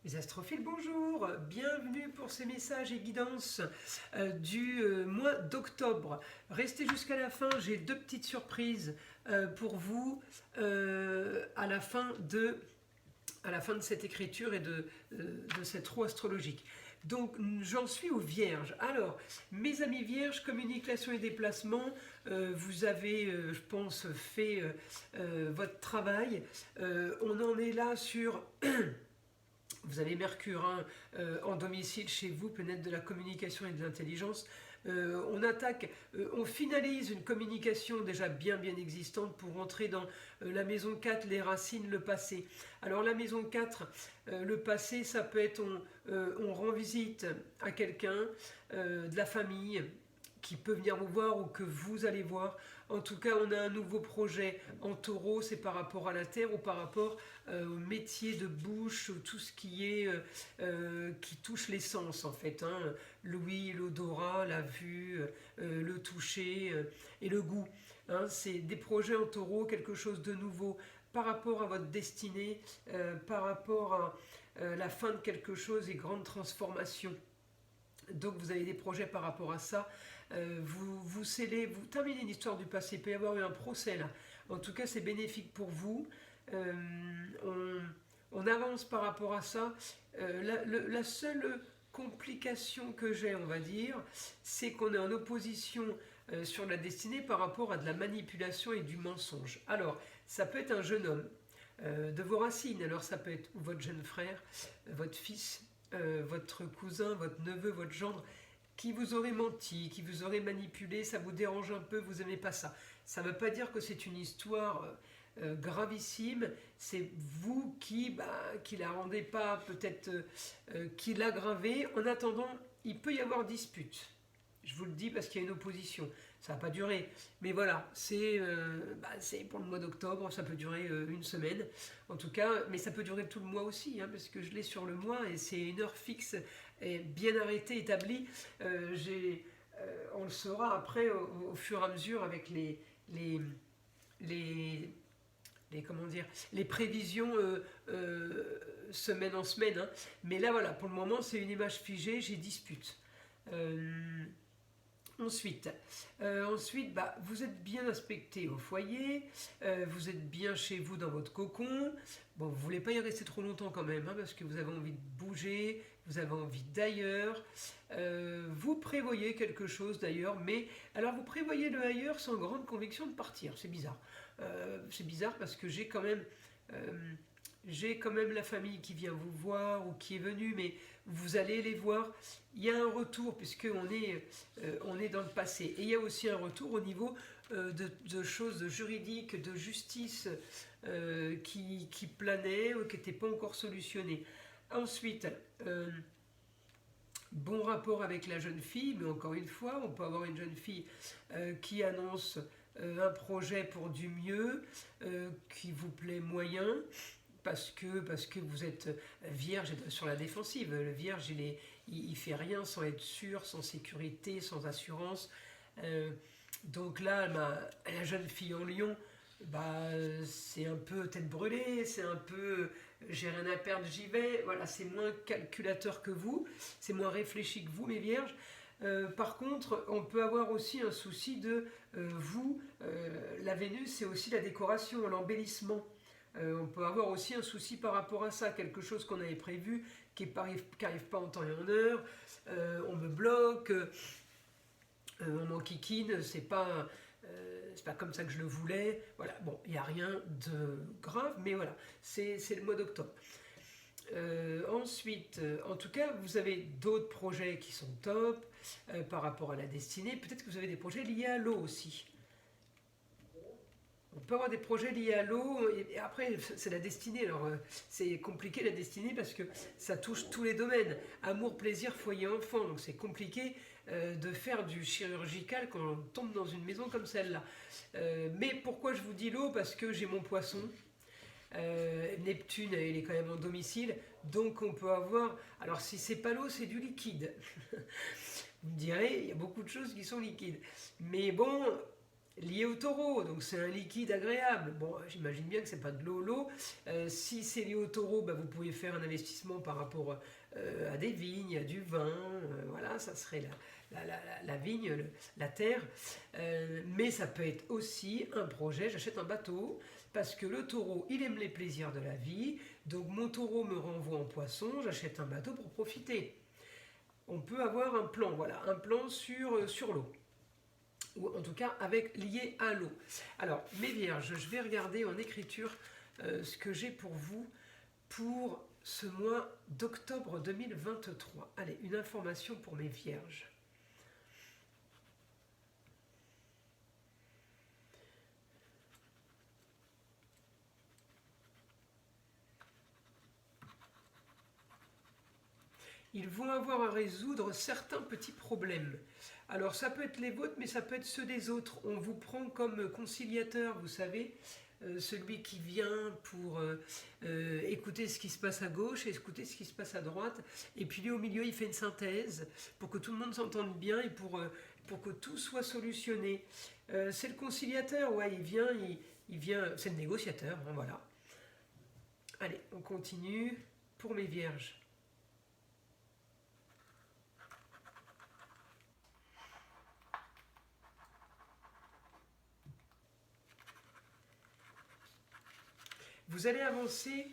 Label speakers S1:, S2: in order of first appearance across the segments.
S1: Les astrophiles, bonjour, bienvenue pour ces messages et guidances du mois d'octobre. Restez jusqu'à la fin, j'ai deux petites surprises pour vous à la fin de cette écriture et de cette roue astrologique. Donc j'en suis aux Vierges. Alors, mes amis Vierges, communication et déplacement, vous avez, je pense, fait votre travail. On en est là sur... Vous avez Mercure en domicile chez vous, planète de la communication et de l'intelligence. On finalise une communication déjà bien existante pour rentrer dans la maison 4, les racines, le passé. Alors la maison 4, le passé, ça peut être on rend visite à quelqu'un de la famille qui peut venir vous voir ou que vous allez voir. En tout cas, on a un nouveau projet en taureau, c'est par rapport à la terre ou par rapport au métier de bouche, tout ce qui est qui touche les sens en fait. L'ouïe, l'odorat, la vue, le toucher et le goût. C'est des projets en taureau, quelque chose de nouveau par rapport à votre destinée, par rapport à la fin de quelque chose et grande transformation. Donc vous avez des projets par rapport à ça. Vous scellez, vous terminez une histoire du passé. Il peut y avoir eu un procès là. En tout cas, c'est bénéfique pour vous. Euh, on avance par rapport à ça. La seule complication que j'ai, on va dire, c'est qu'on est en opposition sur la destinée par rapport à de la manipulation et du mensonge. Alors, ça peut être un jeune homme de vos racines. Alors, ça peut être votre jeune frère, votre fils, votre cousin, votre neveu, votre gendre, qui vous aurait menti, qui vous aurait manipulé, ça vous dérange un peu, vous n'aimez pas ça. Ça ne veut pas dire que c'est une histoire gravissime, c'est vous qui la rendez pas, peut-être qui l'aggravez. En attendant, il peut y avoir dispute. Je vous le dis parce qu'il y a une opposition. Ça va pas durer. Mais voilà, c'est pour le mois d'octobre, ça peut durer une semaine. En tout cas, mais ça peut durer tout le mois aussi, parce que je l'ai sur le mois et c'est une heure fixe et bien arrêtée, établie. On le saura après au fur et à mesure avec comment dire, les prévisions semaine en semaine. Mais là, voilà, pour le moment, c'est une image figée, j'ai dispute. Ensuite, vous êtes bien aspecté au foyer, vous êtes bien chez vous dans votre cocon. Bon, vous ne voulez pas y rester trop longtemps quand même, parce que vous avez envie de bouger, vous avez envie d'ailleurs. Vous prévoyez quelque chose d'ailleurs, mais alors vous prévoyez le ailleurs sans grande conviction de partir. C'est bizarre. C'est bizarre parce que j'ai quand même la famille qui vient vous voir ou qui est venue, mais vous allez les voir. Il y a un retour puisqu'on on est dans le passé. Et il y a aussi un retour au niveau de choses juridiques, de justice qui planaient ou qui n'étaient pas encore solutionnées. Ensuite, bon rapport avec la jeune fille, mais encore une fois, on peut avoir une jeune fille qui annonce un projet pour du mieux, qui vous plaît moyen, parce que vous êtes vierge sur la défensive. Le vierge, il fait rien sans être sûr, sans sécurité, sans assurance. Donc là, la jeune fille en lion, c'est un peu tête brûlée, c'est un peu j'ai rien à perdre, j'y vais. Voilà, c'est moins calculateur que vous, c'est moins réfléchi que vous, mes vierges. Par contre, on peut avoir aussi un souci de la Vénus, c'est aussi la décoration, l'embellissement. On peut avoir aussi un souci par rapport à ça, quelque chose qu'on avait prévu qui n'arrive pas en temps et en heure. On me bloque, on m'enquiquine, c'est pas comme ça que je le voulais. Voilà, bon, il n'y a rien de grave, mais voilà, c'est le mois d'octobre. Ensuite, en tout cas, vous avez d'autres projets qui sont top par rapport à la destinée. Peut-être que vous avez des projets liés à l'eau aussi. On peut avoir des projets liés à l'eau, et après, c'est la destinée. Alors, c'est compliqué la destinée parce que ça touche tous les domaines. Amour, plaisir, foyer, enfant. Donc, c'est compliqué de faire du chirurgical quand on tombe dans une maison comme celle-là. Mais pourquoi je vous dis l'eau? Parce que j'ai mon poisson. Neptune, il est quand même en domicile. Donc, on peut avoir... Alors, si c'est pas l'eau, c'est du liquide. Vous me direz, il y a beaucoup de choses qui sont liquides. Mais bon... lié au taureau, donc c'est un liquide agréable. Bon, j'imagine bien que c'est pas de l'eau. Si c'est lié au taureau, vous pouvez faire un investissement par rapport à des vignes, à du vin, voilà, ça serait la vigne, la terre. Mais ça peut être aussi un projet, j'achète un bateau, parce que le taureau, il aime les plaisirs de la vie, donc mon taureau me renvoie en poisson, j'achète un bateau pour profiter. On peut avoir un plan, voilà, un plan sur l'eau, ou en tout cas lié à l'eau. Alors, mes vierges, je vais regarder en écriture ce que j'ai pour vous pour ce mois d'octobre 2023. Allez, une information pour mes vierges. Ils vont avoir à résoudre certains petits problèmes. Alors ça peut être les vôtres, mais ça peut être ceux des autres. On vous prend comme conciliateur, vous savez, celui qui vient pour écouter ce qui se passe à gauche et écouter ce qui se passe à droite. Et puis lui au milieu, il fait une synthèse pour que tout le monde s'entende bien et pour que tout soit solutionné. C'est le conciliateur, ouais, il vient, c'est le négociateur, hein, voilà. Allez, on continue pour mes vierges. Vous allez avancer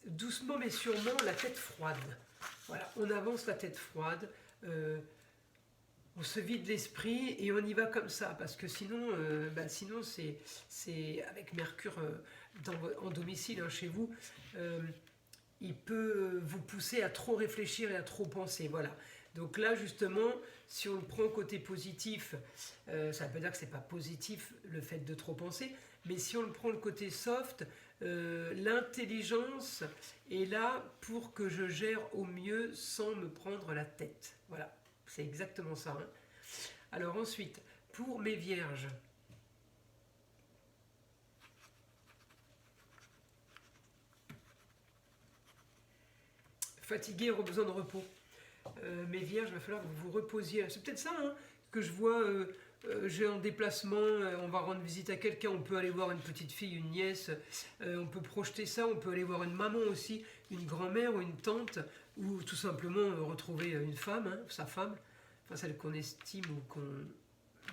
S1: doucement mais sûrement la tête froide. Voilà, on avance la tête froide, on se vide l'esprit et on y va comme ça, parce que sinon, sinon c'est avec Mercure en domicile, hein, chez vous, il peut vous pousser à trop réfléchir et à trop penser. Voilà. Donc là, justement, si on le prend côté positif, ça veut pas dire que c'est pas positif le fait de trop penser, mais si on le prend le côté soft, l'intelligence est là pour que je gère au mieux sans me prendre la tête. Voilà, c'est exactement ça. Hein. Alors ensuite, pour mes vierges, fatigué, besoin de repos. Mes vierges, il va falloir que vous vous reposiez. C'est peut-être ça hein, que je vois. J'ai un déplacement, on va rendre visite à quelqu'un, on peut aller voir une petite fille, une nièce, on peut projeter ça, on peut aller voir une maman aussi, une grand-mère ou une tante, ou tout simplement retrouver une femme, hein, sa femme, enfin celle qu'on estime ou qu'on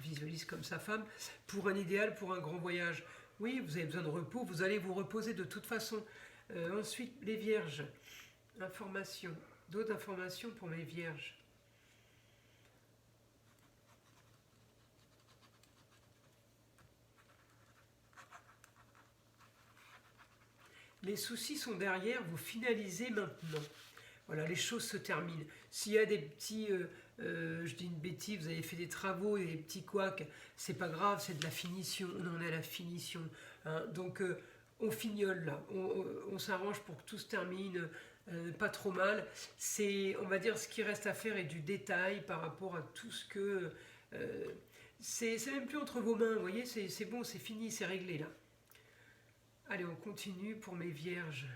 S1: visualise comme sa femme, pour un idéal, pour un grand voyage. Oui, vous avez besoin de repos, vous allez vous reposer de toute façon. Ensuite, les vierges, informations, d'autres informations pour mes vierges. Les soucis sont derrière, vous finalisez maintenant. Voilà, les choses se terminent. S'il y a des petits, je dis une bêtise, vous avez fait des travaux et des petits couacs, c'est pas grave, c'est de la finition, on en est à la finition. Hein. Donc on fignole là, on s'arrange pour que tout se termine, pas trop mal. C'est, on va dire, ce qui reste à faire est du détail par rapport à tout ce que... c'est même plus entre vos mains, vous voyez, c'est bon, c'est fini, c'est réglé là. Allez, on continue pour mes vierges.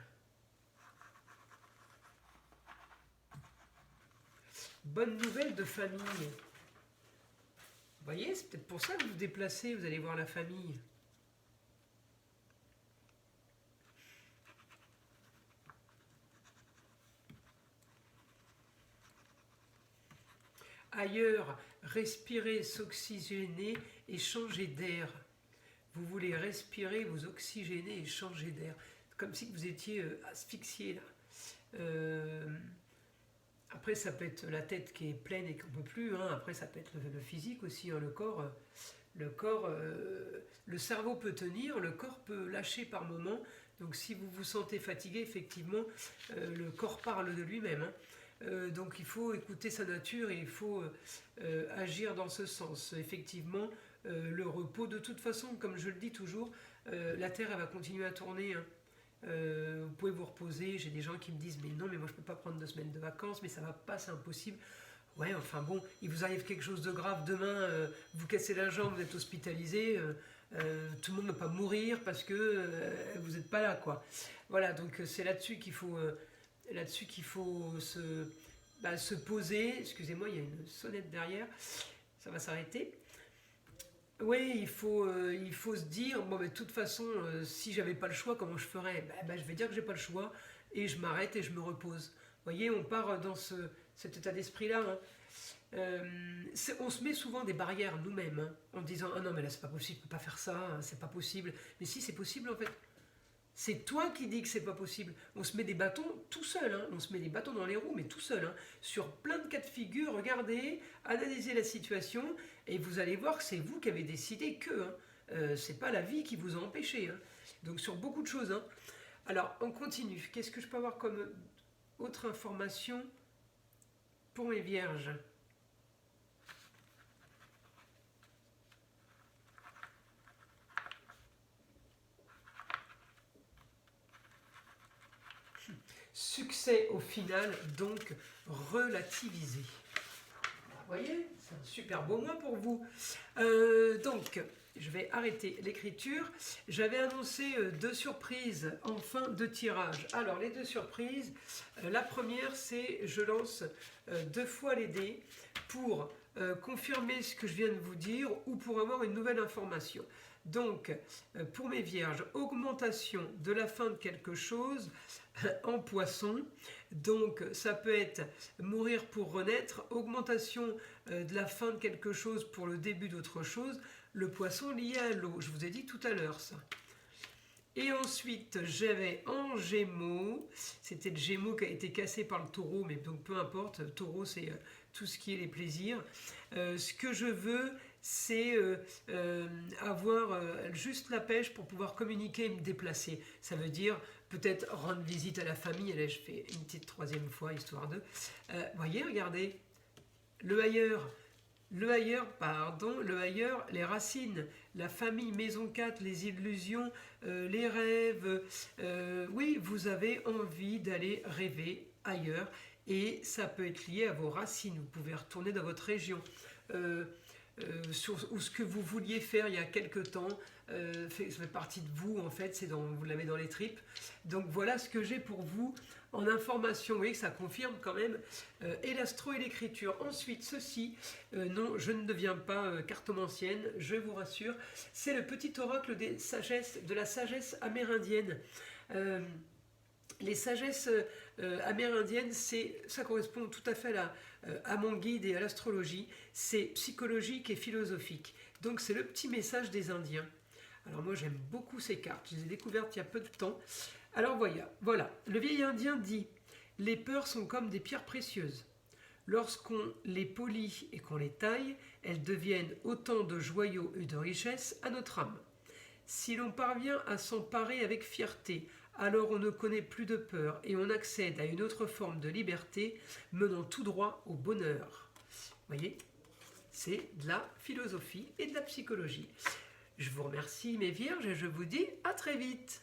S1: Bonne nouvelle de famille. Vous voyez, c'est peut-être pour ça que vous vous déplacez, vous allez voir la famille. Ailleurs, respirer, s'oxygéner et changer d'air. Vous voulez respirer, vous oxygéner et changer d'air. Comme si vous étiez asphyxié là. Après, ça peut être la tête qui est pleine et qu'on ne peut plus. Hein. Après, ça peut être le physique aussi, hein. Le corps, le cerveau peut tenir, le corps peut lâcher par moment. Donc, si vous vous sentez fatigué, effectivement, le corps parle de lui-même. Hein. Donc, il faut écouter sa nature et il faut agir dans ce sens. Effectivement, le repos, de toute façon, comme je le dis toujours, la Terre, elle va continuer à tourner. Hein. Vous pouvez vous reposer. J'ai des gens qui me disent mais non, mais moi je peux pas prendre 2 semaines de vacances, mais ça va pas, c'est impossible. Ouais, enfin bon, il vous arrive quelque chose de grave demain, vous cassez la jambe, vous êtes hospitalisé, tout le monde ne va pas mourir parce que vous n'êtes pas là, quoi. Voilà, donc c'est là-dessus qu'il faut, se poser. Excusez-moi, il y a une sonnette derrière, ça va s'arrêter. Oui, il faut se dire, bon, mais de toute façon, si j'avais pas le choix, comment je ferais? Je vais dire que j'ai pas le choix et je m'arrête et je me repose. Vous voyez, on part dans cet état d'esprit-là, hein. On se met souvent des barrières nous-mêmes, hein, en disant ah non mais là c'est pas possible, je peux pas faire ça, hein, c'est pas possible. Mais si c'est possible en fait. C'est toi qui dis que c'est pas possible. On se met des bâtons tout seul, hein. On se met des bâtons dans les roues, mais tout seul, hein. Sur plein de cas de figure, regardez, analysez la situation, et vous allez voir que c'est vous qui avez décidé que, hein. C'est pas la vie qui vous a empêché, hein. Donc sur beaucoup de choses, hein. Alors on continue. Qu'est-ce que je peux avoir comme autre information pour mes vierges? Succès au final, donc relativisé. Vous voyez, c'est un super beau mois pour vous. Donc, je vais arrêter l'écriture. J'avais annoncé deux surprises en fin de tirage. Alors, les deux surprises, la première, c'est je lance deux fois les dés pour confirmer ce que je viens de vous dire ou pour avoir une nouvelle information. Donc, pour mes vierges, augmentation de la fin de quelque chose en poisson. Donc, ça peut être mourir pour renaître, augmentation de la fin de quelque chose pour le début d'autre chose, le poisson lié à l'eau. Je vous ai dit tout à l'heure ça. Et ensuite, j'avais en Gémeaux, c'était le Gémeaux qui a été cassé par le Taureau, mais donc peu importe, le Taureau c'est tout ce qui est les plaisirs. Ce que je veux, c'est avoir juste la pêche pour pouvoir communiquer et me déplacer. Ça veut dire peut-être rendre visite à la famille. Allez, je fais une petite troisième fois, histoire de... voyez, regardez, le ailleurs, le ailleurs, les racines, la famille, maison 4, les illusions, les rêves. Oui, vous avez envie d'aller rêver ailleurs et ça peut être lié à vos racines. Vous pouvez retourner dans votre région. Ou ce que vous vouliez faire il y a quelque temps, ça fait partie de vous en fait, vous l'avez dans les tripes. Donc voilà ce que j'ai pour vous en information. Vous voyez que ça confirme quand même et l'astro et l'écriture. Ensuite, ceci, non, je ne deviens pas cartomancienne, je vous rassure. C'est le petit oracle de la sagesse amérindienne. Les sagesses amérindiennes, ça correspond tout à fait à mon guide et à l'astrologie. C'est psychologique et philosophique. Donc c'est le petit message des Indiens. Alors moi j'aime beaucoup ces cartes, je les ai découvertes il y a peu de temps. Alors voilà, le vieil Indien dit « Les peurs sont comme des pierres précieuses. Lorsqu'on les polit et qu'on les taille, elles deviennent autant de joyaux et de richesses à notre âme. Si l'on parvient à s'emparer avec fierté, alors on ne connaît plus de peur et on accède à une autre forme de liberté menant tout droit au bonheur. » Vous voyez, c'est de la philosophie et de la psychologie. Je vous remercie mes vierges et je vous dis à très vite.